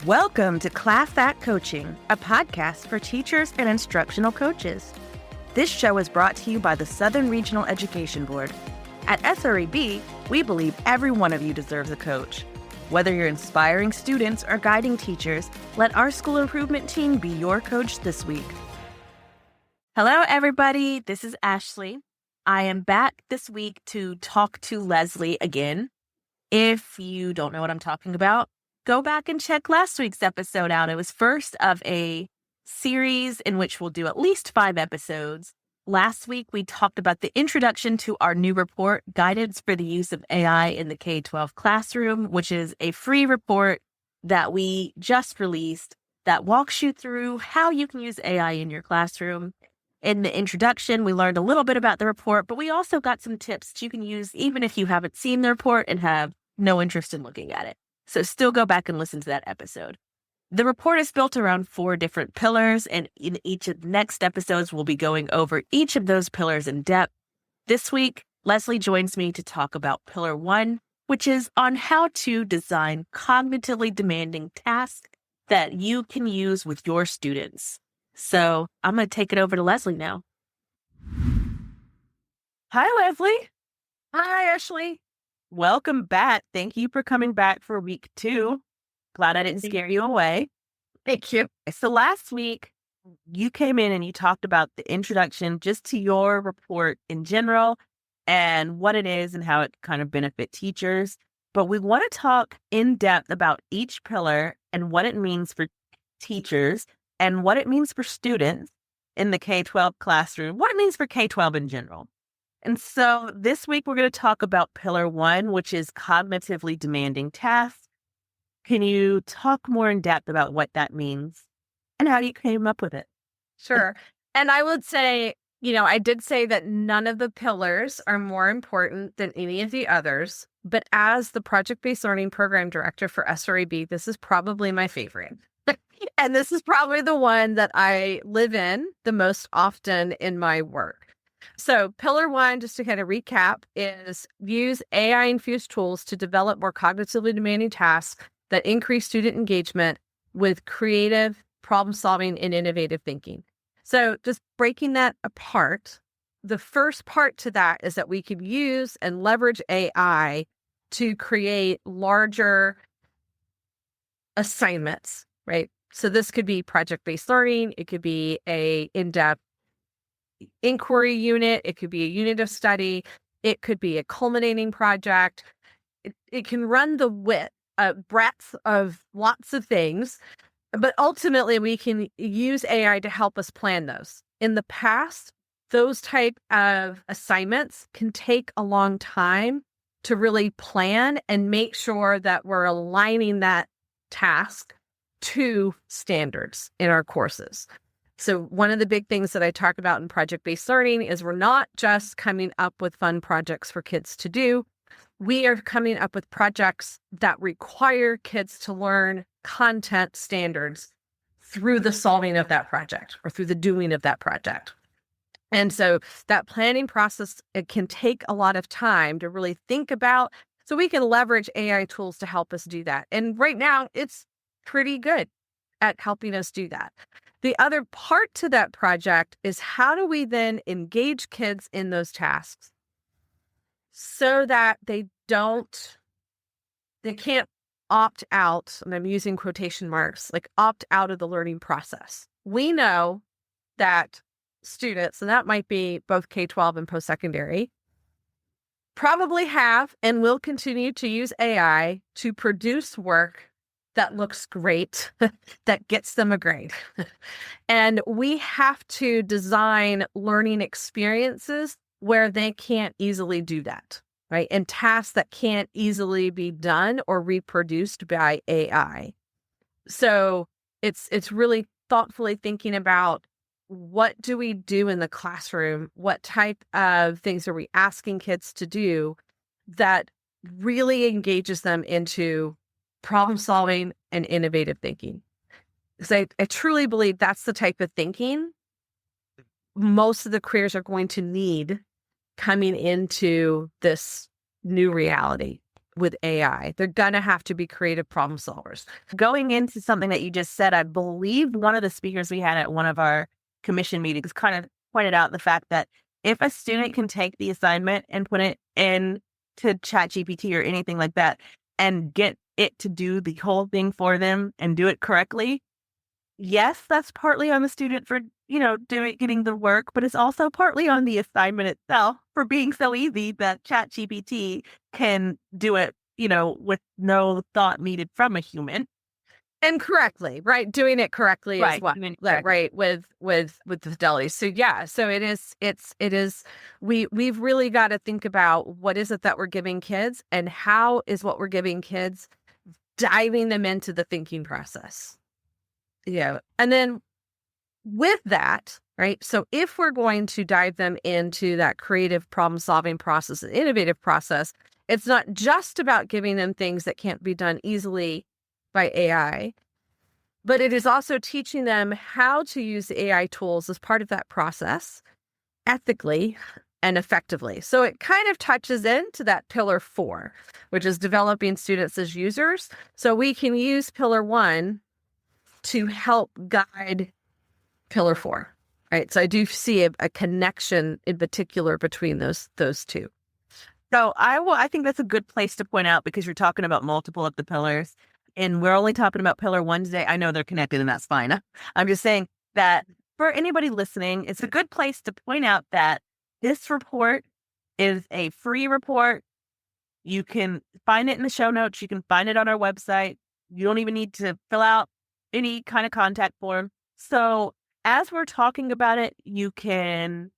Welcome to Class Act Coaching, a podcast for teachers and instructional coaches. This show is brought to you by the Southern Regional Education Board. At SREB, we believe every one of you deserves a coach. Whether you're inspiring students or guiding teachers, let our school improvement team be your coach this week. Hello, everybody. This is Ashley. I am back this week to talk to Leslie again. If you don't know what I'm talking about, go back and check last week's episode out. It was first of a series in which we'll do at least 5 episodes. Last week, we talked about the introduction to our new report, Guidance for the Use of AI in the K-12 Classroom, which is a free report that we just released that walks you through how you can use AI in your classroom. In the introduction, we learned a little bit about the report, but we also got some tips that you can use even if you haven't seen the report and have no interest in looking at it. So still go back and listen to that episode. The report is built around 4 different pillars, and in each of the next episodes, we'll be going over each of those pillars in depth. This week, Leslie joins me to talk about Pillar 1, which is on how to design cognitively demanding tasks that you can use with your students. So I'm going to take it over to Leslie now. Hi, Leslie. Hi, Ashley. Welcome back. Thank you for coming back for week 2. Glad I didn't scare you away. Thank you. So last week, you came in and you talked about the introduction just to your report in general and what it is and how it kind of benefit teachers. But we want to talk in depth about each pillar and what it means for teachers and what it means for students in the K-12 classroom, what it means for K-12 in general. And so this week, we're going to talk about Pillar 1, which is cognitively demanding tasks. Can you talk more in depth about what that means and how you came up with it? Sure. And I would say, I did say that none of the pillars are more important than any of the others. But as the project-based learning program director for SREB, this is probably my favorite. And this is probably the one that I live in the most often in my work. So pillar 1, just to kind of recap, is use AI-infused tools to develop more cognitively demanding tasks that increase student engagement with creative problem solving and innovative thinking. So just breaking that apart, the first part to that is that we could use and leverage AI to create larger assignments, right? So this could be project-based learning. It could be a in-depth inquiry unit. It could be a unit of study. It could be a culminating project. It can run the breadth of lots of things, but ultimately we can use AI to help us plan those. In the past, those type of assignments can take a long time to really plan and make sure that we're aligning that task to standards in our courses. So one of the big things that I talk about in project-based learning is we're not just coming up with fun projects for kids to do. We are coming up with projects that require kids to learn content standards through the solving of that project or through the doing of that project. And so that planning process, it can take a lot of time to really think about, so we can leverage AI tools to help us do that. And right now, it's pretty good at helping us do that. The other part to that project is how do we then engage kids in those tasks so that they can't opt out, and I'm using quotation marks, like opt out of the learning process. We know that students, and that might be both K-12 and post-secondary, probably have and will continue to use AI to produce work that looks great, that gets them a grade. And we have to design learning experiences where they can't easily do that, right? And tasks that can't easily be done or reproduced by AI. So it's really thoughtfully thinking about, what do we do in the classroom? What type of things are we asking kids to do that really engages them into problem solving and innovative thinking? Because I truly believe that's the type of thinking most of the careers are going to need coming into this new reality. with AI. They're going to have to be creative problem solvers. Going into something that you just said, I believe one of the speakers we had at one of our commission meetings kind of pointed out the fact that if a student can take the assignment and put it in to ChatGPT or anything like that and get it to do the whole thing for them and do it correctly, yes, that's partly on the student for, getting the work, but it's also partly on the assignment itself for being so easy that ChatGPT can do it, with no thought needed from a human. And correctly, right? Doing it correctly Right. as well, right? With fidelity. So yeah, so it is. We've really got to think about what is it that we're giving kids, and how is what we're giving kids diving them into the thinking process. Yeah, and then with that, right? So if we're going to dive them into that creative problem solving process, and innovative process, it's not just about giving them things that can't be done easily by AI, but it is also teaching them how to use the AI tools as part of that process ethically and effectively. So it kind of touches into that pillar 4, which is developing students as users. So we can use pillar 1 to help guide pillar 4, right? So I do see a connection in particular between those two. So I think that's a good place to point out, because you're talking about multiple of the pillars, and we're only talking about pillar 1 today. I know they're connected, and that's fine. I'm just saying that for anybody listening, it's a good place to point out that this report is a free report. You can find it in the show notes. You can find it on our website. You don't even need to fill out any kind of contact form. So as we're talking about it, you can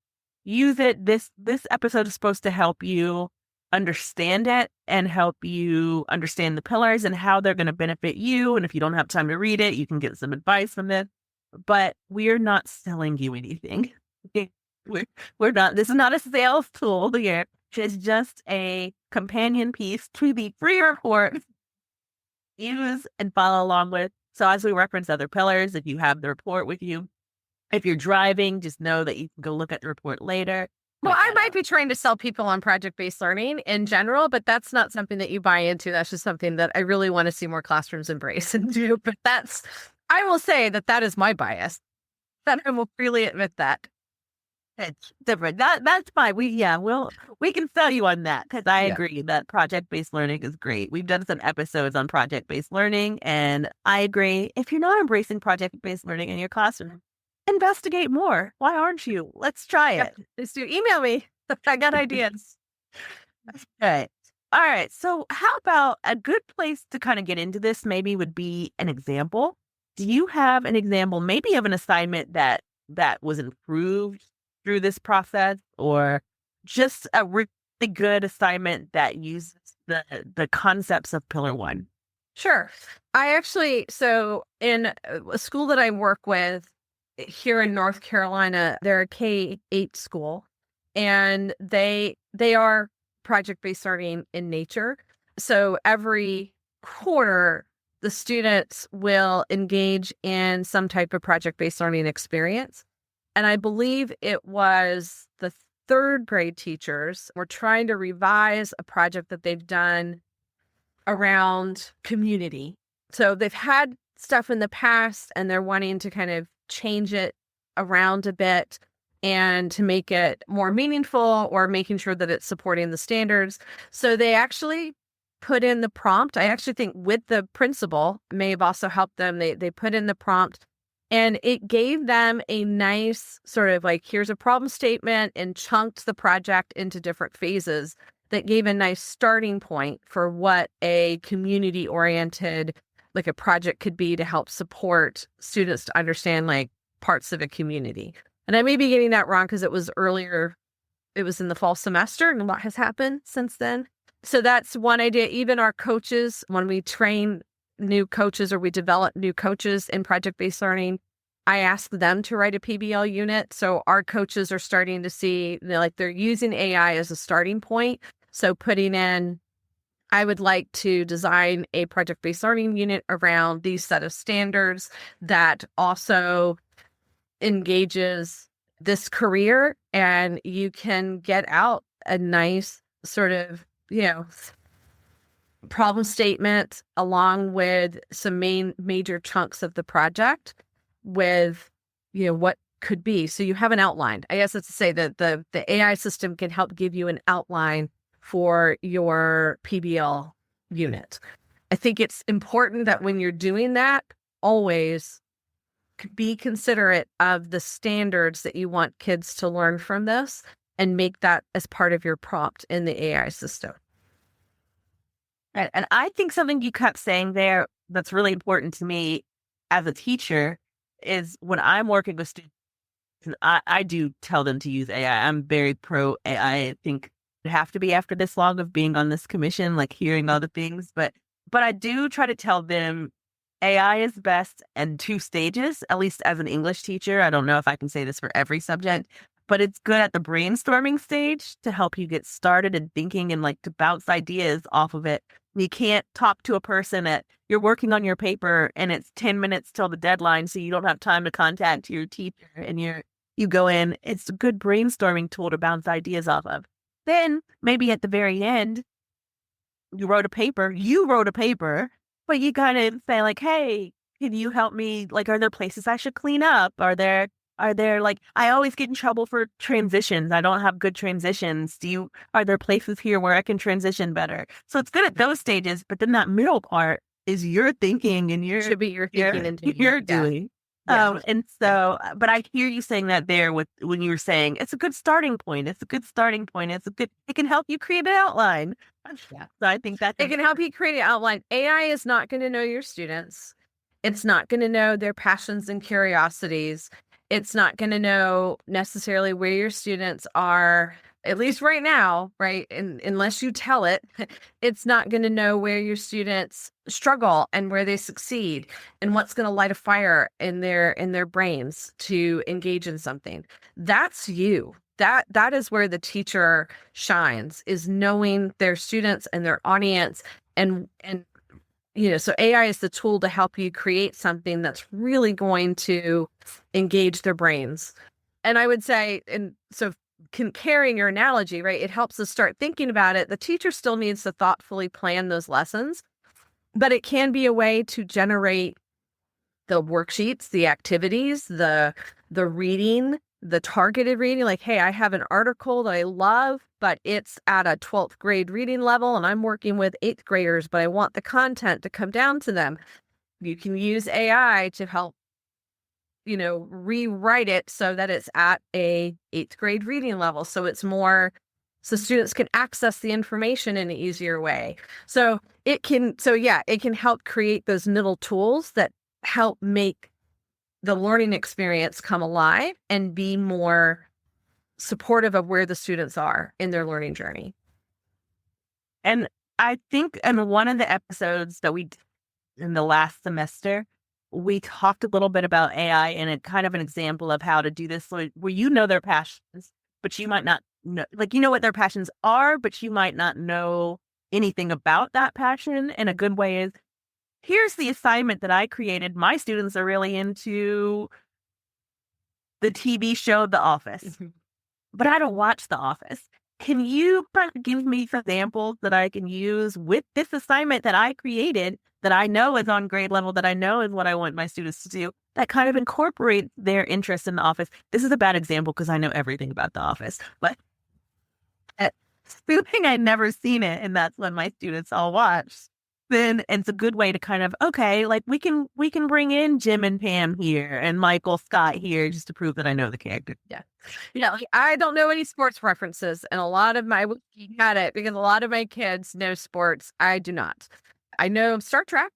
use it. This episode is supposed to help you understand it and help you understand the pillars and how they're going to benefit you. And if you don't have time to read it, you can get some advice from it. But we're not selling you anything. We're not. This is not a sales tool here. It's just a companion piece to the free report. Use and follow along with. So as we reference other pillars, if you have the report with you, if you're driving, just know that you can go look at the report later. Well, I might be trying to sell people on project-based learning in general, but that's not something that you buy into. That's just something that I really want to see more classrooms embrace and do. But I will say that is my bias. That I will freely admit that. It's different. That's fine. We can sell you on that, because I agree that project-based learning is great. We've done some episodes on project-based learning, and I agree. If you're not embracing project-based learning in your classroom, investigate more. Why aren't you? Let's try it. Just email me. I got ideas. Okay. All right. So how about a good place to kind of get into this maybe would be an example. Do you have an example maybe of an assignment that was improved through this process, or just a really good assignment that uses the concepts of pillar 1? Sure. So in a school that I work with here in North Carolina, they're a K-8 school, and they are project-based learning in nature. So every quarter, the students will engage in some type of project-based learning experience. And I believe it was the 3rd grade teachers were trying to revise a project that they've done around community. So they've had stuff in the past, and they're wanting to kind of change it around a bit and to make it more meaningful, or making sure that it's supporting the standards. So they actually put in the prompt. I actually think with the principal may have also helped them. They put in the prompt, and it gave them a nice sort of like, here's a problem statement, and chunked the project into different phases that gave a nice starting point for what a community-oriented, like a project could be to help support students to understand like parts of a community. And I may be getting that wrong because it was earlier, it was in the fall semester, and a lot has happened since then. So that's one idea. Even our coaches, when we train new coaches or we develop new coaches in project-based learning, I ask them to write a PBL unit. So our coaches are starting to see, like, they're using AI as a starting point. So putting in, I would like to design a project-based learning unit around these set of standards that also engages this career, and you can get out a nice sort of, problem statement along with some major chunks of the project with, what could be. So you have an outline. I guess that's to say that the AI system can help give you an outline for your PBL unit. I think it's important that when you're doing that, always be considerate of the standards that you want kids to learn from this and make that as part of your prompt in the AI system. Right. And I think something you kept saying there that's really important to me as a teacher is when I'm working with students, and I do tell them to use AI. I'm very pro AI. I think you have to be after this long of being on this commission, like hearing all the things. But I do try to tell them AI is best in 2 stages, at least as an English teacher. I don't know if I can say this for every subject, but it's good at the brainstorming stage to help you get started and thinking and like to bounce ideas off of it. You can't talk to a person you're working on your paper and it's 10 minutes till the deadline, so you don't have time to contact your teacher and you go in. It's a good brainstorming tool to bounce ideas off of. Then maybe at the very end, you wrote a paper, but you kind of say like, hey, can you help me? Like, are there places I should clean up? Are there like, I always get in trouble for transitions. I don't have good transitions. Are there places here where I can transition better? So it's good at those stages, but then that middle part is your thinking and should be your thinking and doing. You're doing. Yeah. And so, but I hear you saying that there when you were saying it's a good starting point. It can help you create an outline. Yeah. So I think that it can help you create an outline. AI is not going to know your students. It's not going to know their passions and curiosities. It's not going to know necessarily where your students are, at least right now, right? And unless you tell it, it's not going to know where your students struggle and where they succeed and what's going to light a fire in their brains to engage in something. That's you. That is where the teacher shines, is knowing their students and their audience and so AI is the tool to help you create something that's really going to engage their brains. And I would say, and so carrying your analogy, right, it helps us start thinking about it. The teacher still needs to thoughtfully plan those lessons, but it can be a way to generate the worksheets, the activities, the reading, the targeted reading. Like, hey, I have an article that I love, but it's at a 12th grade reading level and I'm working with 8th graders, but I want the content to come down to them. You can use AI to help, rewrite it so that it's at a 8th grade reading level. So it's more, so students can access the information in an easier way. So it can help create those middle tools that help make the learning experience come alive and be more supportive of where the students are in their learning journey. And I think in one of the episodes that we did in the last semester, we talked a little bit about AI and it kind of an example of how to do this where their passions, but you might not know, like, what their passions are, but you might not know anything about that passion. And a good way is, here's the assignment that I created. My students are really into the TV show The Office, but I don't watch The Office. Can you give me some examples that I can use with this assignment that I created that I know is on grade level, that I know is what I want my students to do, that kind of incorporate their interest in The Office? This is a bad example because I know everything about The Office, but assuming I'd never seen it and that's when my students all watch, then it's a good way to kind of, okay, like we can bring in Jim and Pam here and Michael Scott here just to prove that I know the character. Yeah. Like, I don't know any sports references, and a lot of my kids know sports. I do not. I know Star Trek.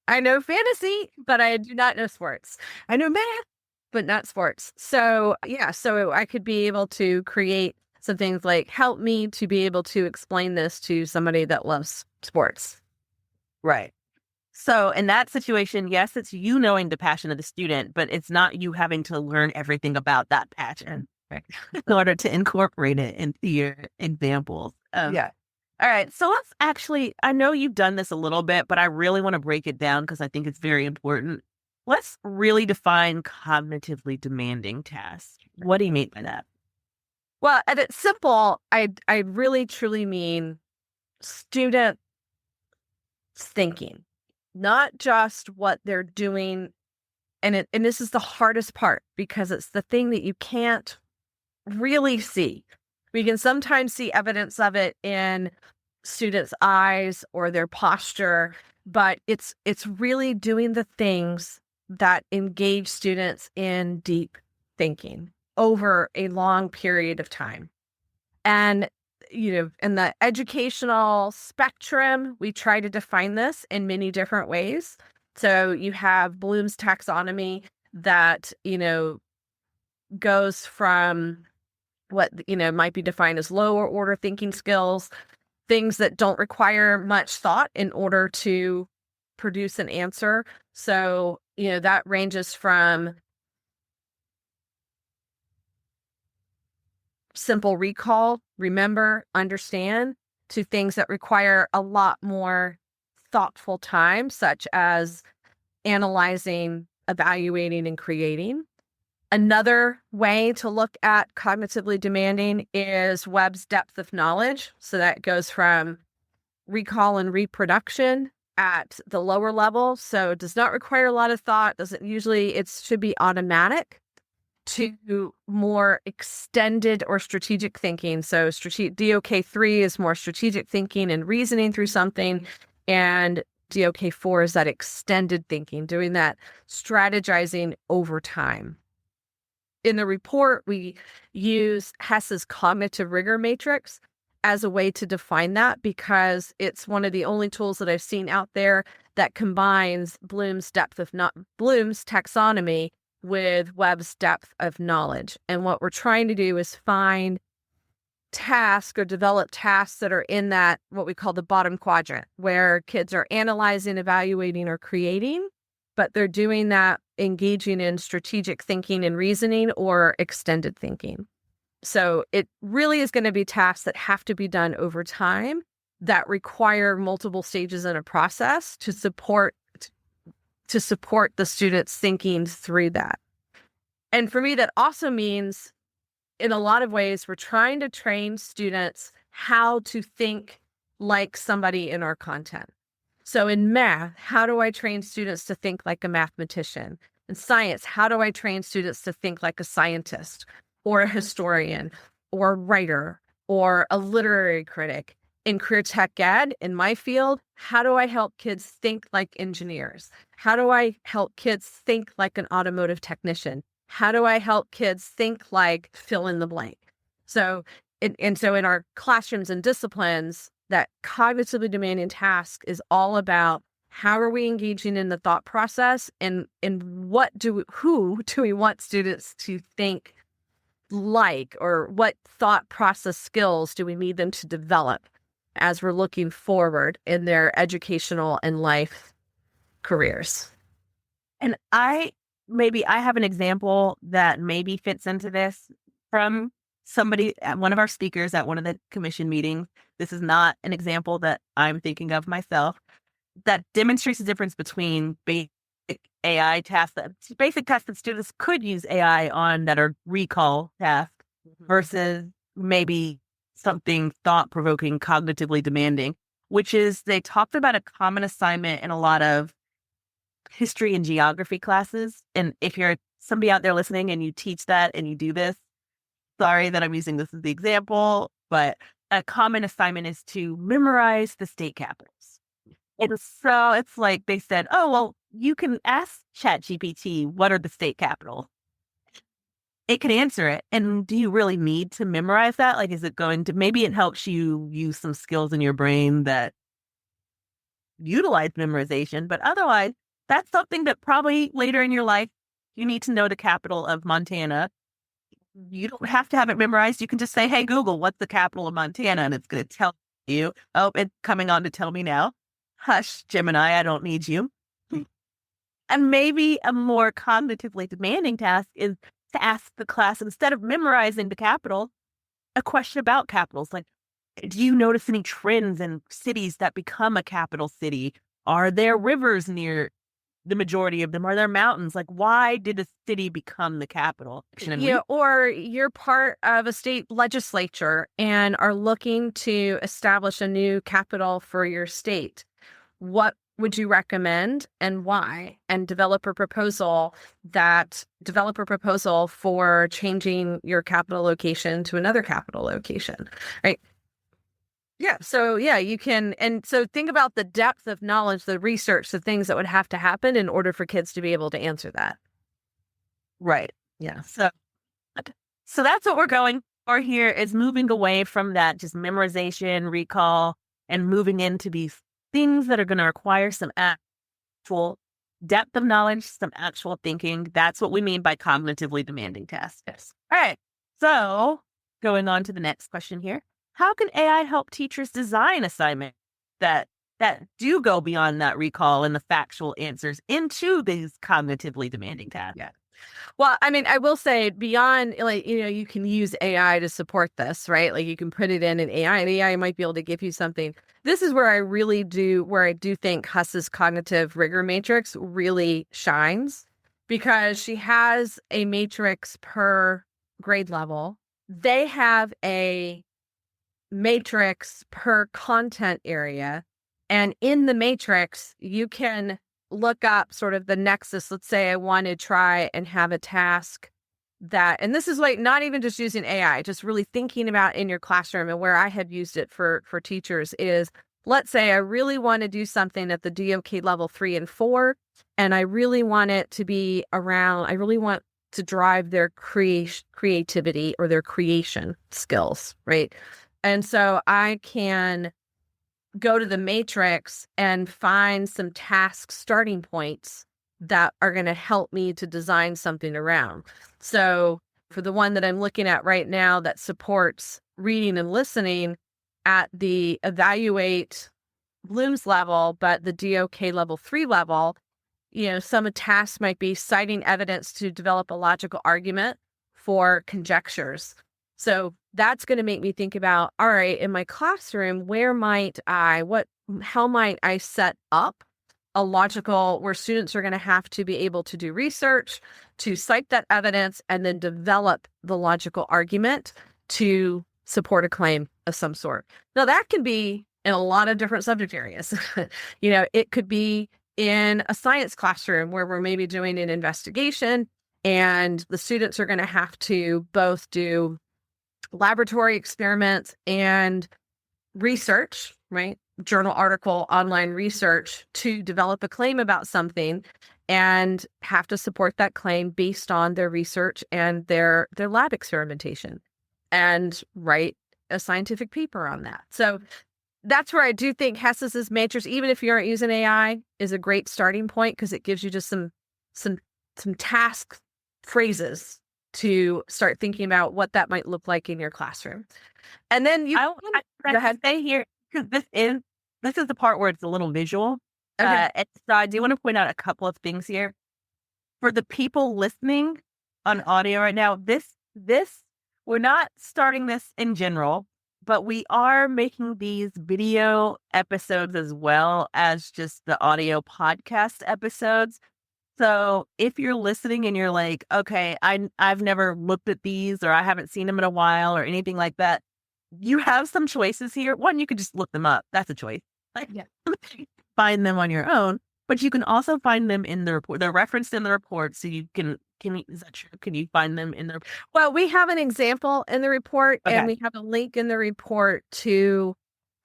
I know fantasy, but I do not know sports. I know math, but not sports. So so I could be able to create some things like, help me to be able to explain this to somebody that loves sports. Right. So in that situation, yes, it's you knowing the passion of the student, but it's not you having to learn everything about that passion in order to incorporate it into your examples. Yeah. All right. So let's actually, I know you've done this a little bit, but I really want to break it down because I think it's very important. Let's really define cognitively demanding tasks. What do you mean by that? Well, at its simple, I really truly mean student thinking, not just what they're doing. And this is the hardest part because it's the thing that you can't really see. We can sometimes see evidence of it in students' eyes or their posture, but it's really doing the things that engage students in deep thinking over a long period of time. And, in the educational spectrum, we try to define this in many different ways. So you have Bloom's taxonomy that, goes from what, might be defined as lower order thinking skills, things that don't require much thought in order to produce an answer. So, that ranges from simple recall, remember, understand, to things that require a lot more thoughtful time, such as analyzing, evaluating, and creating. Another way to look at cognitively demanding is Webb's depth of knowledge. So that goes from recall and reproduction at the lower level. So it does not require a lot of thought. It should be automatic, to more extended or strategic thinking. So DOK3 is more strategic thinking and reasoning through something. And DOK4 is that extended thinking, doing that strategizing over time. In the report, we use Hess's cognitive rigor matrix as a way to define that because it's one of the only tools that I've seen out there that combines Bloom's taxonomy with Webb's depth of knowledge. And what we're trying to do is find tasks or develop tasks that are in that, what we call the bottom quadrant, where kids are analyzing, evaluating, or creating, but they're doing that engaging in strategic thinking and reasoning or extended thinking. So it really is going to be tasks that have to be done over time that require multiple stages in a process to support the students thinking through that. And for me, that also means, in a lot of ways, we're trying to train students how to think like somebody in our content. So in math, how do I train students to think like a mathematician? In science, how do I train students to think like a scientist or a historian or a writer or a literary critic? In career tech ed, in my field, how do I help kids think like engineers? How do I help kids think like an automotive technician? How do I help kids think like fill in the blank? So in our classrooms and disciplines, that cognitively demanding task is all about how are we engaging in the thought process and who do we want students to think like, or what thought process skills do we need them to develop as we're looking forward in their educational and life careers. And I have an example that maybe fits into this from somebody, one of our speakers at one of the commission meetings. This is not an example that I'm thinking of myself, that demonstrates the difference between basic AI tasks, basic tasks that students could use AI on that are recall tasks, versus maybe something thought-provoking, cognitively demanding, which is they talked about a common assignment in a lot of history and geography classes. And if you're somebody out there listening and you teach that and you do this, sorry that I'm using this as the example, but a common assignment is to memorize the state capitals. And so it's like they said, oh, well, you can ask ChatGPT, what are the state capitals? It can answer it. And do you really need to memorize that? Like, is it going to, maybe it helps you use some skills in your brain that utilize memorization, but otherwise, that's something that probably later in your life, you need to know the capital of Montana. You don't have to have it memorized. You can just say, hey, Google, what's the capital of Montana? And it's going to tell you. Oh, it's coming on to tell me now. Hush, Gemini, I don't need you. And maybe a more cognitively demanding task is to ask the class, instead of memorizing the capital, a question about capitals. Like, do you notice any trends in cities that become a capital city? Are there rivers near the majority of them? Are there mountains? Like, why did a city become the capital? Yeah, or you're part of a state legislature and are looking to establish a new capital for your state. What would you recommend and why? And develop a proposal for changing your capital location to another capital location, right? Yeah. So yeah, you can. And so think about the depth of knowledge, the research, the things that would have to happen in order for kids to be able to answer that. Right. Yeah. So that's what we're going for here, is moving away from that just memorization, recall, and moving into these things that are going to require some actual depth of knowledge, some actual thinking. That's what we mean by cognitively demanding tasks. Yes. All right. So going on to the next question here. How can AI help teachers design assignments that do go beyond that recall and the factual answers into these cognitively demanding tasks? Yeah. Well, I mean, I will say beyond, like, you can use AI to support this, right? Like you can put it in an AI and AI might be able to give you something. This is where I do think Huss's cognitive rigor matrix really shines, because she has a matrix per grade level. They have a matrix per content area. And in the matrix, you can look up sort of the nexus. Let's say I want to try and have a task and this is like not even just using AI, just really thinking about in your classroom, and where I have used it for teachers is, let's say I really want to do something at the DOK level 3 and 4, and I really want it to be around, I really want to drive their creativity or their creation skills, right? And so I can go to the matrix and find some task starting points that are going to help me to design something around. So for the one that I'm looking at right now that supports reading and listening at the evaluate Bloom's level, but the DOK level 3 level, some tasks might be citing evidence to develop a logical argument for conjectures. So that's going to make me think about, all right, in my classroom, how might I set up a logical, where students are going to have to be able to do research, to cite that evidence, and then develop the logical argument to support a claim of some sort. Now that can be in a lot of different subject areas. It could be in a science classroom where we're maybe doing an investigation and the students are going to have to both do laboratory experiments and research, right? Journal article, online research to develop a claim about something, and have to support that claim based on their research and their lab experimentation, and write a scientific paper on that. So that's where I do think Hess's matrix, even if you aren't using AI, is a great starting point, because it gives you just some task phrases to start thinking about what that might look like in your classroom. And then go ahead. Stay here, because this is the part where it's a little visual. Okay. And so I do want to point out a couple of things here. For the people listening on audio right now, this we're not starting this in general, but we are making these video episodes as well as just the audio podcast episodes. So if you're listening and you're like, okay, I've never looked at these, or I haven't seen them in a while, or anything like that, you have some choices here. One, you could just look them up. That's a choice. Find them on your own, but you can also find them in the report. They're referenced in the report, so you can is that true? Can you find them in the? Well, we have an example in the report, Okay. and we have a link in the report to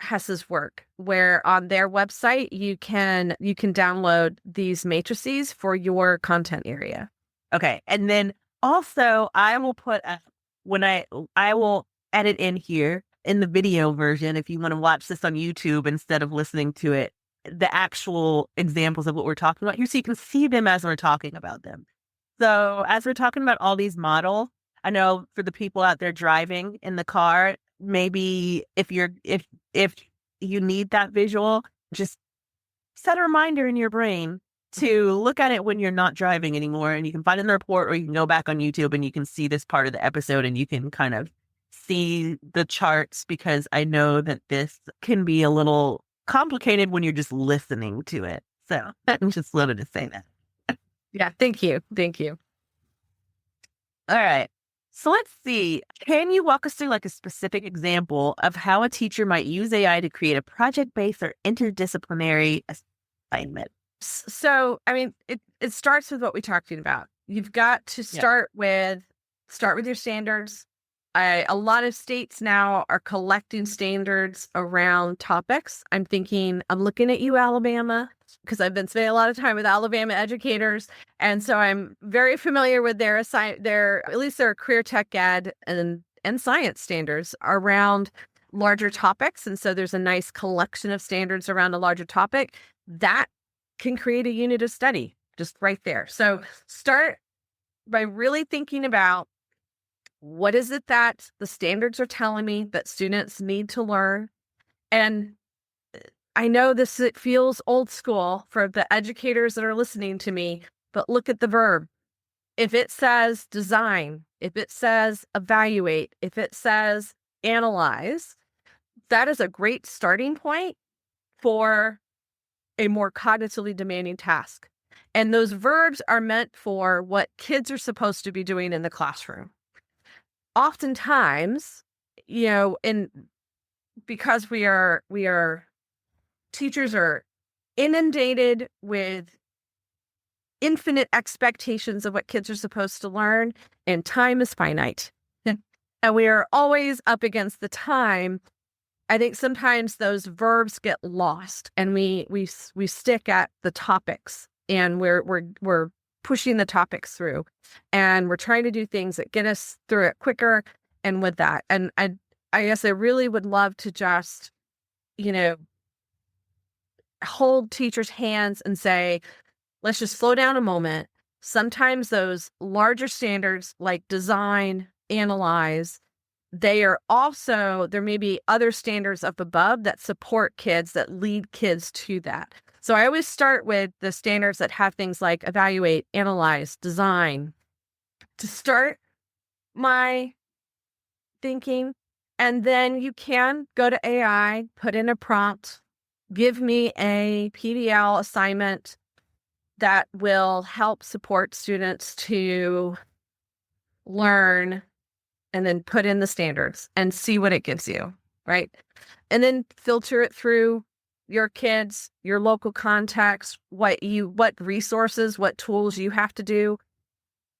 Hess's work, where on their website you can download these matrices for your content area. Okay, and then also I will put I will edit in here in the video version, if you want to watch this on YouTube instead of listening to it, the actual examples of what we're talking about here, so you can see them as we're talking about them. So as we're talking about all these models, I know for the people out there driving in the car, maybe if you need that visual, just set a reminder in your brain to look at it when you're not driving anymore, and you can find it in the report, or you can go back on YouTube and you can see this part of the episode and you can kind of see the charts, because I know that this can be a little complicated when you're just listening to it. So I'm just wanted to say that. Yeah. Thank you. Thank you. All right. So let's see. Can you walk us through like a specific example of how a teacher might use AI to create a project-based or interdisciplinary assignment? So, I mean, it starts with what we talked about. You've got to start with your standards. A lot of states now are collecting standards around topics. I'm looking at you, Alabama, because I've been spending a lot of time with Alabama educators. And so I'm very familiar with their at least their career tech ed and science standards around larger topics. And so there's a nice collection of standards around a larger topic that can create a unit of study just right there. So start by really thinking about what is it that the standards are telling me that students need to learn. And I know it feels old school for the educators that are listening to me, but look at the verb. If it says design, if it says evaluate, if it says analyze, that is a great starting point for a more cognitively demanding task. And those verbs are meant for what kids are supposed to be doing in the classroom. Oftentimes, because teachers are inundated with infinite expectations of what kids are supposed to learn, and time is finite. And we are always up against the time. I think sometimes those verbs get lost and we stick at the topics, and we're pushing the topics through, and we're trying to do things that get us through it quicker. And with that, and I guess I really would love to just, hold teachers' hands and say, let's just slow down a moment. Sometimes those larger standards like design, analyze, there may be other standards up above that support kids, that lead kids to that. So I always start with the standards that have things like evaluate, analyze, design to start my thinking. And then you can go to AI, put in a prompt, give me a PBL assignment that will help support students to learn, and then put in the standards and see what it gives you, right? And then filter it through your kids, your local context, what resources, what tools you have to do.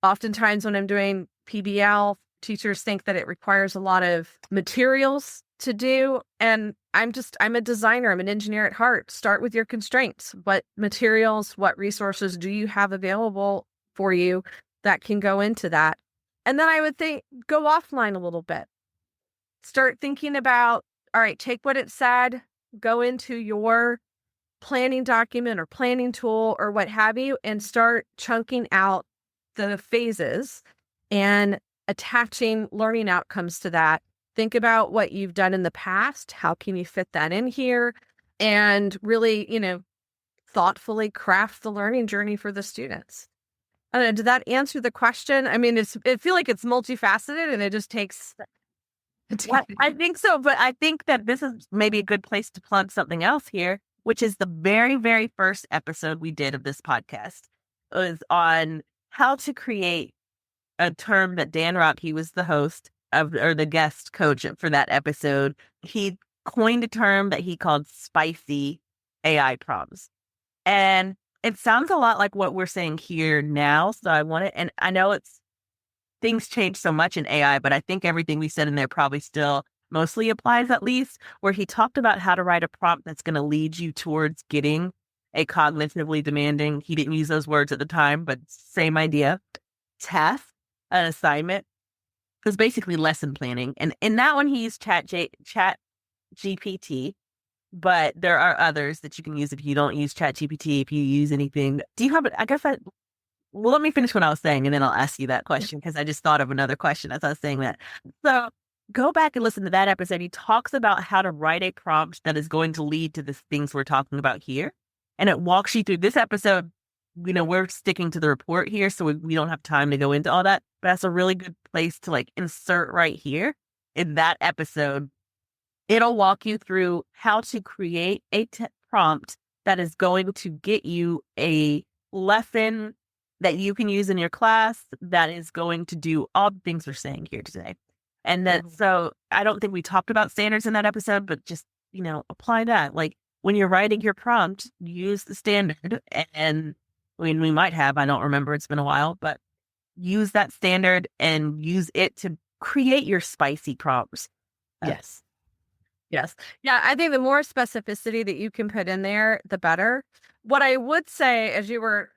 Oftentimes when I'm doing PBL, teachers think that it requires a lot of materials to do. And I'm a designer, I'm an engineer at heart. Start with your constraints. What materials, what resources do you have available for you that can go into that? And then I would go offline a little bit. Start thinking about, all right, take what it said, go into your planning document or planning tool or what have you, and start chunking out the phases and attaching learning outcomes to that. Think about what you've done in the past. How can you fit that in here? And really, thoughtfully craft the learning journey for the students. I don't know, did that answer the question? I mean, I feel like it's multifaceted and it just takes. I think so, but I think that this is maybe a good place to plug something else here, which is the very, very first episode we did of this podcast. It was on how to create a term that Dan Rock, he was the host or the guest coach for that episode. He coined a term that he called spicy AI prompts. And it sounds a lot like what we're saying here now. So I want it, and I know things change so much in AI, but I think everything we said in there probably still mostly applies, at least, where he talked about how to write a prompt that's going to lead you towards getting a cognitively demanding, he didn't use those words at the time, but same idea, task, an assignment. It was basically lesson planning. And in that one, he used Chat GPT. But there are others that you can use if you don't use Chat GPT, if you use anything. Do you have, well, let me finish what I was saying, and then I'll ask you that question, because I just thought of another question as I was saying that. So go back and listen to that episode. He talks about how to write a prompt that is going to lead to the things we're talking about here. And it walks you through this episode. We're sticking to the report here, so we don't have time to go into all that. But that's a really good place to insert right here in that episode. It'll walk you through how to create a prompt that is going to get you a lesson that you can use in your class that is going to do all the things we're saying here today. And that, so I don't think we talked about standards in that episode, but just, apply that. Like when you're writing your prompt, use the standard. And I mean, we might have, I don't remember, it's been a while, but use that standard and use it to create your spicy prompts. Yes. Yes. Yeah, I think the more specificity that you can put in there, the better. What I would say as you were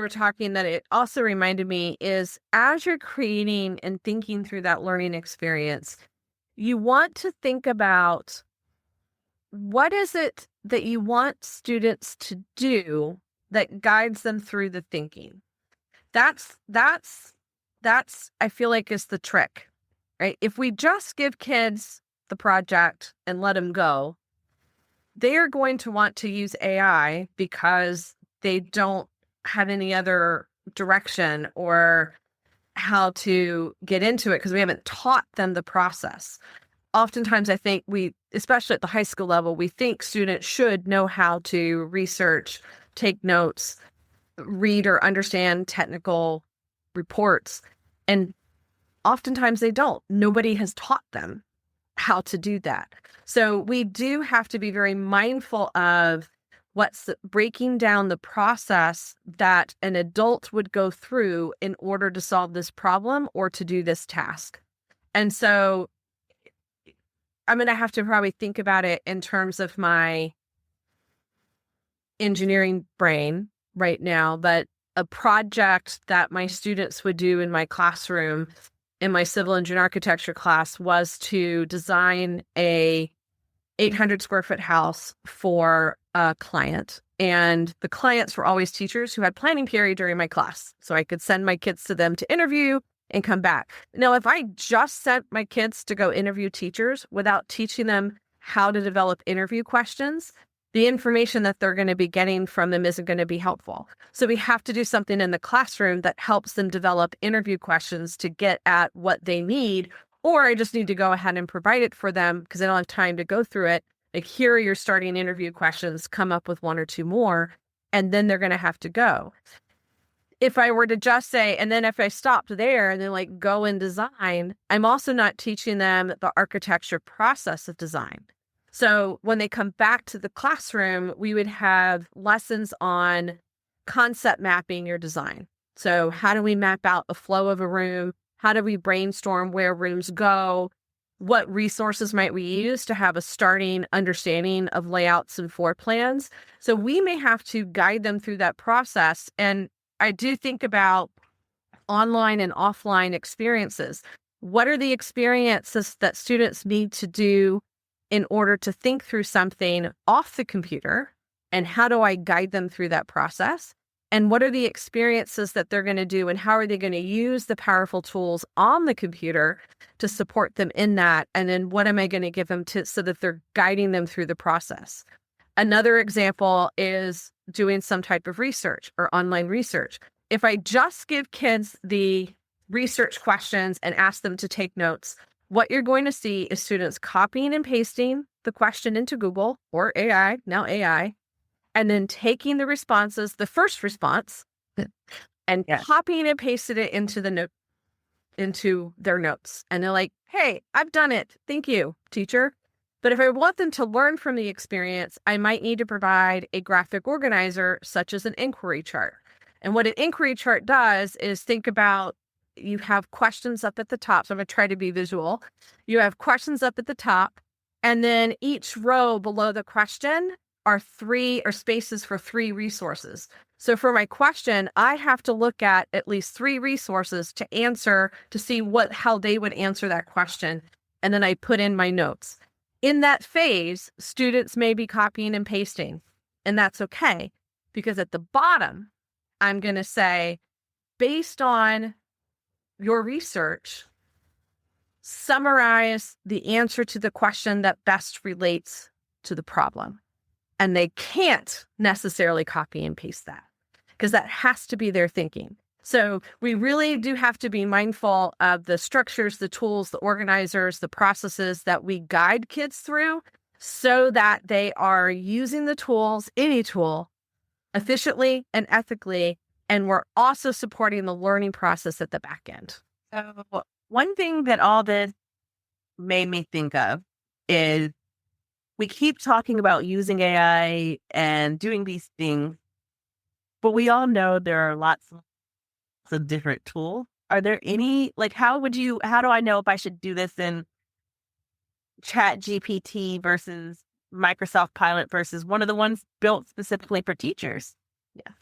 talking, that it also reminded me is, as you're creating and thinking through that learning experience, you want to think about what is it that you want students to do that guides them through the thinking. That's I feel like is the trick, right? If we just give kids the project and let them go, they are going to want to use AI because they don't have any other direction or how to get into it, because we haven't taught them the process. Oftentimes, I think especially at the high school level, we think students should know how to research, take notes, read or understand technical reports. And oftentimes they don't. Nobody has taught them how to do that. So we do have to be very mindful of what's breaking down the process that an adult would go through in order to solve this problem or to do this task. And so I'm going to have to probably think about it in terms of my engineering brain right now, but a project that my students would do in my classroom in my civil engineering architecture class was to design a 800 square foot house for a client. And the clients were always teachers who had planning period during my class. So I could send my kids to them to interview and come back. Now, if I just sent my kids to go interview teachers without teaching them how to develop interview questions, the information that they're going to be getting from them isn't going to be helpful. So we have to do something in the classroom that helps them develop interview questions to get at what they need, or I just need to go ahead and provide it for them because I don't have time to go through it. Like, here are your starting interview questions, come up with one or two more, and then they're going to have to go. If I were to just say, and then if I stopped there and then like go and design, I'm also not teaching them the architecture process of design. So when they come back to the classroom, we would have lessons on concept mapping your design. So how do we map out the flow of a room? How do we brainstorm where rooms go? What resources might we use to have a starting understanding of layouts and floor plans? So we may have to guide them through that process. And I do think about online and offline experiences. What are the experiences that students need to do in order to think through something off the computer? And how do I guide them through that process? And what are the experiences that they're going to do, and how are they going to use the powerful tools on the computer to support them in that? And then what am I going to give them so that they're guiding them through the process? Another example is doing some type of research or online research. If I just give kids the research questions and ask them to take notes, what you're going to see is students copying and pasting the question into Google or AI, now AI, and then taking the responses, the first response, and copying and pasting it into their notes. And they're like, hey, I've done it. Thank you, teacher. But if I want them to learn from the experience, I might need to provide a graphic organizer, such as an inquiry chart. And what an inquiry chart does is think about, you have questions up at the top. So I'm going to try to be visual. You have questions up at the top, and then each row below the question are spaces for 3 resources. So for my question, I have to look at least 3 resources to answer, to see how they would answer that question. And then I put in my notes. In that phase, students may be copying and pasting, and that's okay, because at the bottom, I'm going to say, based on your research, summarize the answer to the question that best relates to the problem. And they can't necessarily copy and paste that, because that has to be their thinking. So we really do have to be mindful of the structures, the tools, the organizers, the processes that we guide kids through, so that they are using the tools, any tool, efficiently and ethically, and we're also supporting the learning process at the back end. So one thing that all this made me think of is we keep talking about using AI and doing these things, but we all know there are lots of different tools. Are there any, like, how do I know if I should do this in Chat GPT versus Microsoft Pilot versus one of the ones built specifically for teachers? Yeah.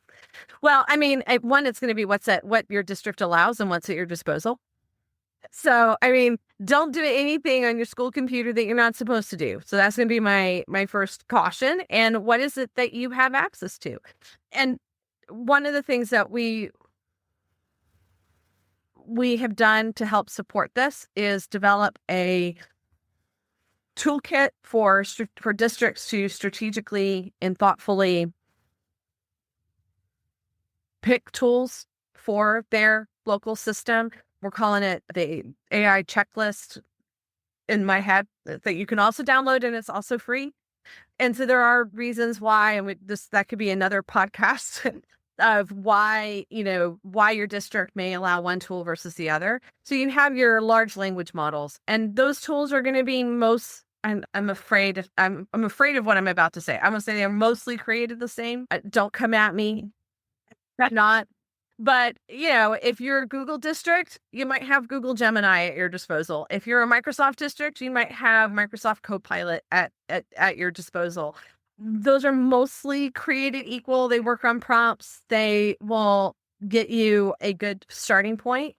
Well, I mean, one, it's going to be what your district allows and what's at your disposal. So, I mean, don't do anything on your school computer that you're not supposed to do. So that's going to be my first caution. And what is it that you have access to? And one of the things that we have done to help support this is develop a toolkit for districts to strategically and thoughtfully pick tools for their local system. We're calling it the AI checklist in my head that you can also download, and it's also free. And so there are reasons why, and that could be another podcast of why your district may allow one tool versus the other. So you have your large language models, and those tools are going to be I'm afraid of what I'm about to say. I'm going to say they're mostly created the same. Don't come at me. Not. But, if you're a Google district, you might have Google Gemini at your disposal. If you're a Microsoft district, you might have Microsoft Copilot at your disposal. Those are mostly created equal. They work on prompts. They will get you a good starting point.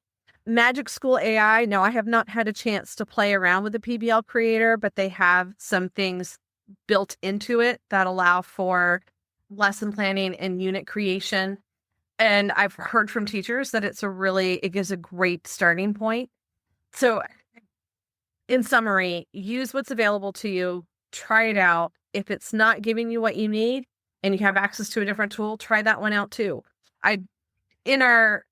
Magic School AI, no, I have not had a chance to play around with the PBL creator, but they have some things built into it that allow for lesson planning and unit creation. And I've heard from teachers that it gives a great starting point. So in summary, use what's available to you, try it out. If it's not giving you what you need and you have access to a different tool, try that one out too. In our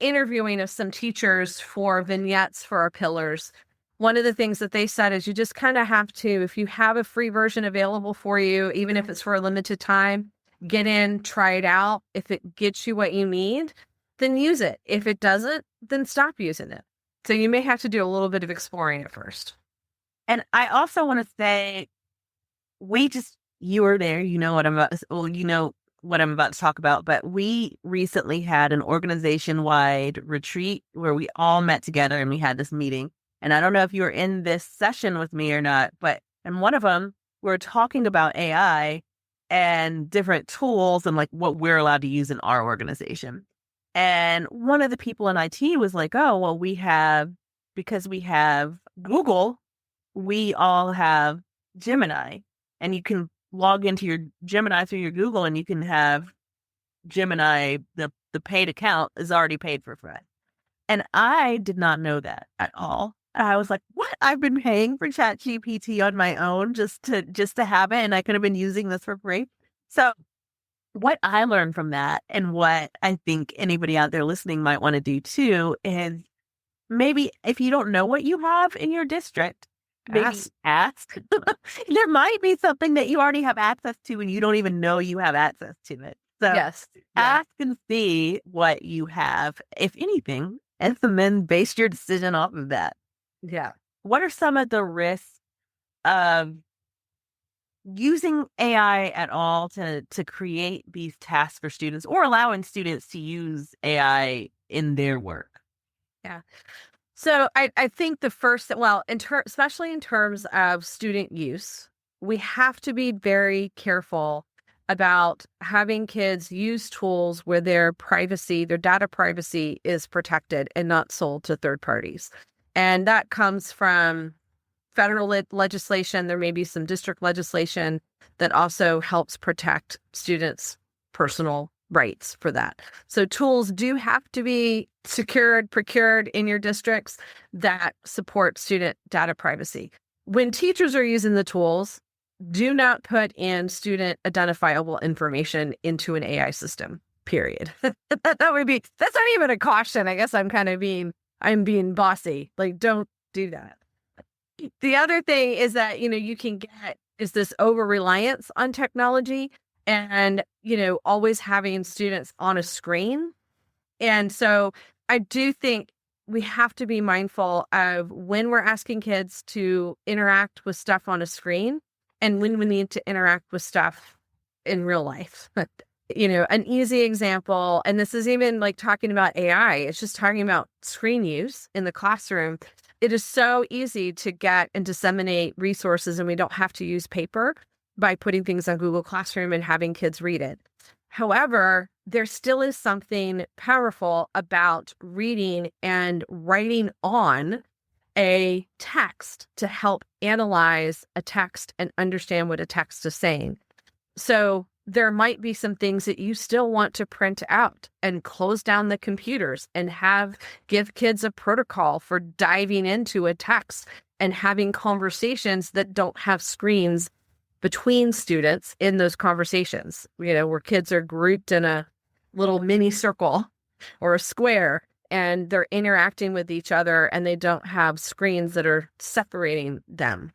interviewing of some teachers for vignettes for our pillars, one of the things that they said is you just kind of have to, if you have a free version available for you, even if it's for a limited time, get in, try it out. If it gets you what you need, then use it. If it doesn't, then stop using it. So you may have to do a little bit of exploring at first. And I also want to say, you were there, you know what I'm about to talk about, but we recently had an organization-wide retreat where we all met together and we had this meeting. And I don't know if you were in this session with me or not, but in one of them, we're talking about AI and different tools and like what we're allowed to use in our organization. And one of the people in IT was like, oh, well, because we have Google, we all have Gemini, and you can log into your Gemini through your Google and you can have Gemini, the paid account is already paid for free. And I did not know that at all. I was like, what? I've been paying for ChatGPT on my own just to have it, and I could have been using this for free. So what I learned from that, and what I think anybody out there listening might want to do too, is maybe if you don't know what you have in your district, maybe ask. There might be something that you already have access to and you don't even know you have access to it. So yes, ask and see what you have, if anything, and then base your decision off of that. Yeah. What are some of the risks of using AI at all to create these tasks for students, or allowing students to use AI in their work? Yeah. So I think the first, especially in terms of student use, we have to be very careful about having kids use tools where their data privacy is protected and not sold to third parties. And that comes from federal legislation. There may be some district legislation that also helps protect students' personal rights for that. So tools do have to be procured in your districts that support student data privacy. When teachers are using the tools, do not put in student identifiable information into an AI system, period. That's not even a caution. I guess I'm being bossy. Like, don't do that. The other thing is that, you can get is this over-reliance on technology and, always having students on a screen. And so I do think we have to be mindful of when we're asking kids to interact with stuff on a screen and when we need to interact with stuff in real life. An easy example, and this is even like talking about AI, it's just talking about screen use in the classroom. It is so easy to get and disseminate resources, and we don't have to use paper by putting things on Google Classroom and having kids read it. However, there still is something powerful about reading and writing on a text to help analyze a text and understand what a text is saying. So there might be some things that you still want to print out and close down the computers and give kids a protocol for diving into a text and having conversations that don't have screens between students in those conversations, where kids are grouped in a little mini circle or a square and they're interacting with each other and they don't have screens that are separating them.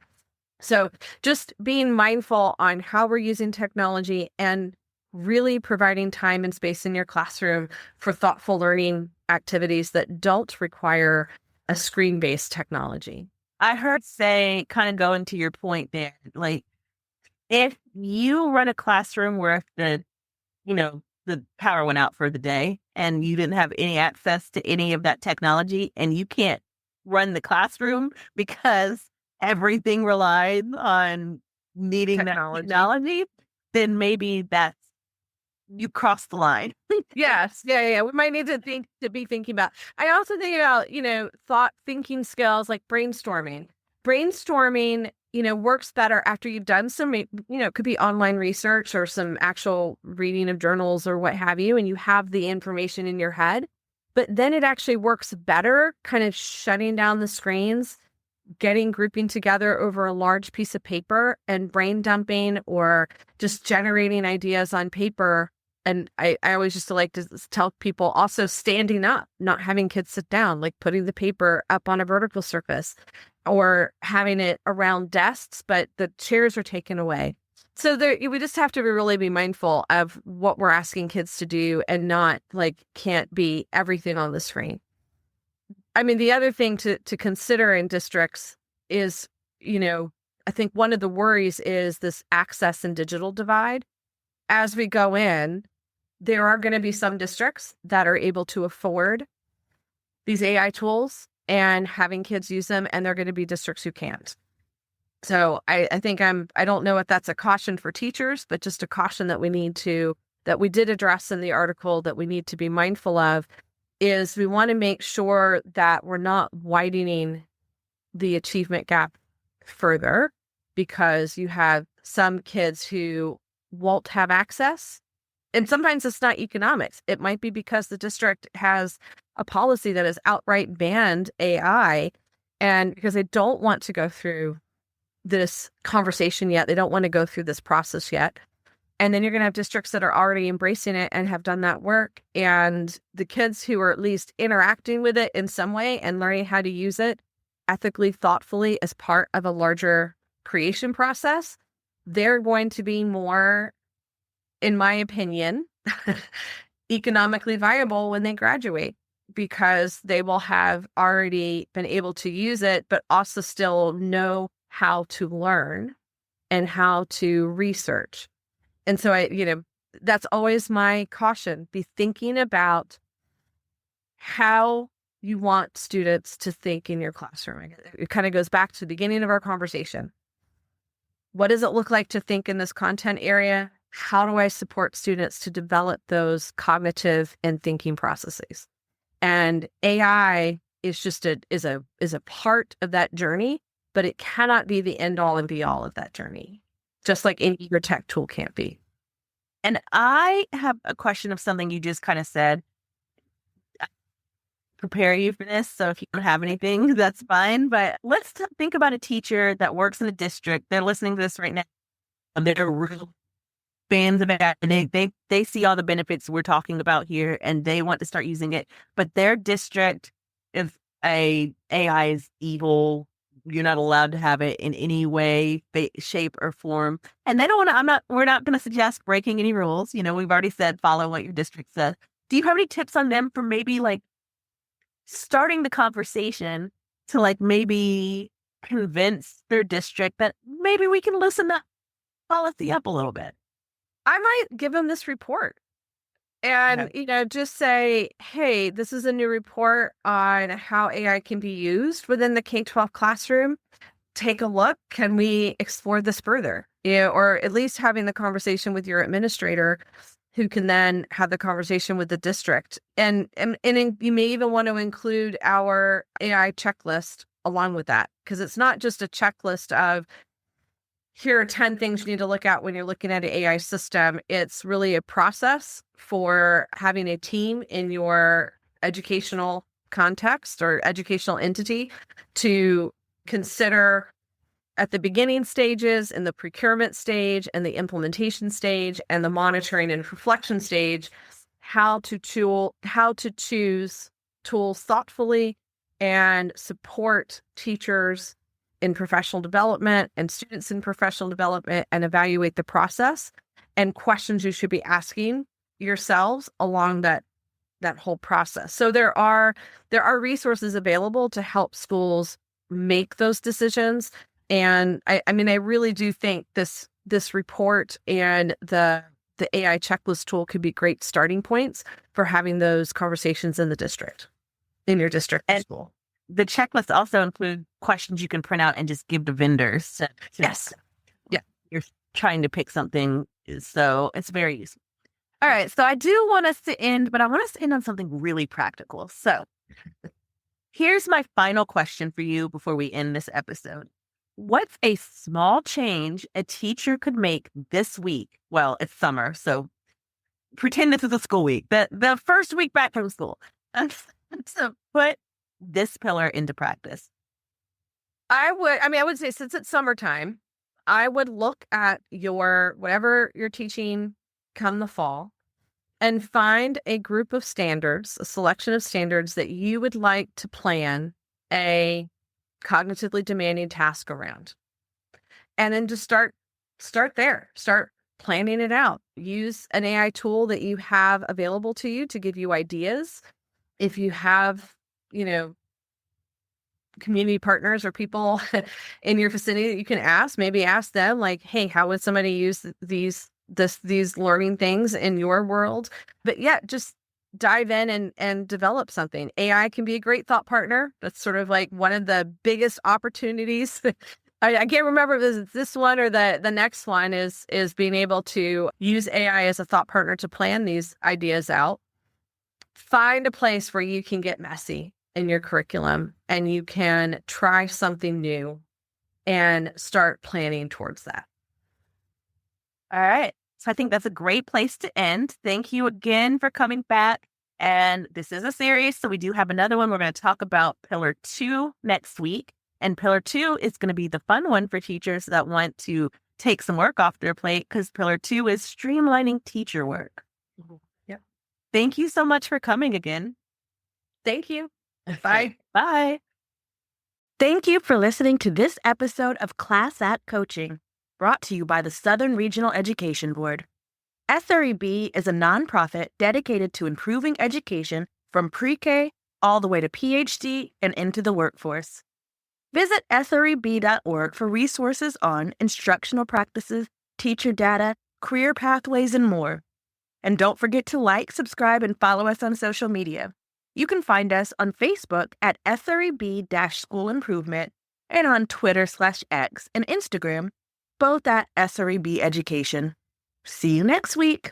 So just being mindful on how we're using technology and really providing time and space in your classroom for thoughtful learning activities that don't require a screen-based technology. I heard say, kind of going to your point there, like if you run a classroom where the power went out for the day and you didn't have any access to any of that technology and you can't run the classroom because everything relies on needing technology, then maybe that's you crossed the line. Yes. Yeah. We might need to be thinking about. I also think about, thinking skills like brainstorming. Brainstorming, works better after you've done some, it could be online research or some actual reading of journals or what have you, and you have the information in your head. But then it actually works better kind of shutting down the screens, grouping together over a large piece of paper and brain dumping or just generating ideas on paper. And I always used to like to tell people also standing up, not having kids sit down, like putting the paper up on a vertical surface or having it around desks, but the chairs are taken away. So we just have to really be mindful of what we're asking kids to do and not can't be everything on the screen. I mean, the other thing to consider in districts is, I think one of the worries is this access and digital divide. As we go in, there are going to be some districts that are able to afford these AI tools and having kids use them, and there are going to be districts who can't. So I think I don't know if that's a caution for teachers, but just a caution that we did address in the article that we need to be mindful of is we want to make sure that we're not widening the achievement gap further because you have some kids who won't have access. And sometimes it's not economics. It might be because the district has a policy that has outright banned AI and because they don't want to go through this conversation yet. They don't want to go through this process yet. And then you're going to have districts that are already embracing it and have done that work. And the kids who are at least interacting with it in some way and learning how to use it ethically, thoughtfully as part of a larger creation process, they're going to be more, in my opinion, economically viable when they graduate because they will have already been able to use it, but also still know how to learn and how to research. And so that's always my caution. Be thinking about how you want students to think in your classroom. It kind of goes back to the beginning of our conversation. What does it look like to think in this content area? How do I support students to develop those cognitive and thinking processes? And AI is just a part of that journey, but it cannot be the end all and be all of that journey. Just like any other tech tool can't be. And I have a question of something you just kind of said. Prepare you for this. So if you don't have anything, that's fine. But let's think about a teacher that works in a district. They're listening to this right now. And they're real fans of it. And they see all the benefits we're talking about here and they want to start using it. But their district is AI is evil, you're not allowed to have it in any way, shape, or form. And they don't want to, we're not going to suggest breaking any rules. We've already said follow what your district says. Do you have any tips on them for maybe like starting the conversation to like maybe convince their district that maybe we can loosen that policy up a little bit? I might give them this report and, just say, hey, this is a new report on how AI can be used within the K-12 classroom. Take a look. Can we explore this further? Or at least having the conversation with your administrator who can then have the conversation with the district. And you may even want to include our AI checklist along with that, because it's not just a checklist of here are 10 things you need to look at when you're looking at an AI system. It's really a process for having a team in your educational context or educational entity to consider at the beginning stages, in the procurement stage, and the implementation stage, and the monitoring and reflection stage, how to choose tools thoughtfully and support teachers in professional development and students in professional development, and evaluate the process and questions you should be asking yourselves along that whole process. So there are resources available to help schools make those decisions. And I really do think this report and the AI checklist tool could be great starting points for having those conversations in your district and school. The checklist also include questions you can print out and just give to vendors. Yes. Yeah. You're trying to pick something. So it's very useful. All right. So I do want us to end, but I want us to end on something really practical. So here's my final question for you before we end this episode. What's a small change a teacher could make this week? Well, it's summer, so pretend this is a school week, the first week back from school, to put this pillar into practice. I would say, since it's summertime, I would look at whatever you're teaching come the fall and find a group of standards, a selection of standards that you would like to plan a cognitively demanding task around. And then just start there. Start planning it out. Use an AI tool that you have available to you to give you ideas. If you have, community partners or people in your vicinity that you can maybe ask them like, hey, how would somebody use these learning things in your world? But yeah, just dive in and develop something. AI can be a great thought partner. That's sort of like one of the biggest opportunities. I can't remember if it's this one or the next one is being able to use AI as a thought partner to plan these ideas out. Find a place where you can get messy in your curriculum and you can try something new and start planning towards that. All right. So I think that's a great place to end. Thank you again for coming back. And this is a series, so we do have another one. We're going to talk about Pillar 2 next week. And Pillar 2 is going to be the fun one for teachers that want to take some work off their plate, because Pillar 2 is streamlining teacher work. Yep. Thank you so much for coming again. Thank you. Bye. Bye. Thank you for listening to this episode of Class Act Coaching, brought to you by the Southern Regional Education Board. SREB is a nonprofit dedicated to improving education from pre-K all the way to PhD and into the workforce. Visit SREB.org for resources on instructional practices, teacher data, career pathways, and more. And don't forget to like, subscribe, and follow us on social media. You can find us on Facebook at SREB-School Improvement and on Twitter/X and Instagram, both at SREB Education. See you next week.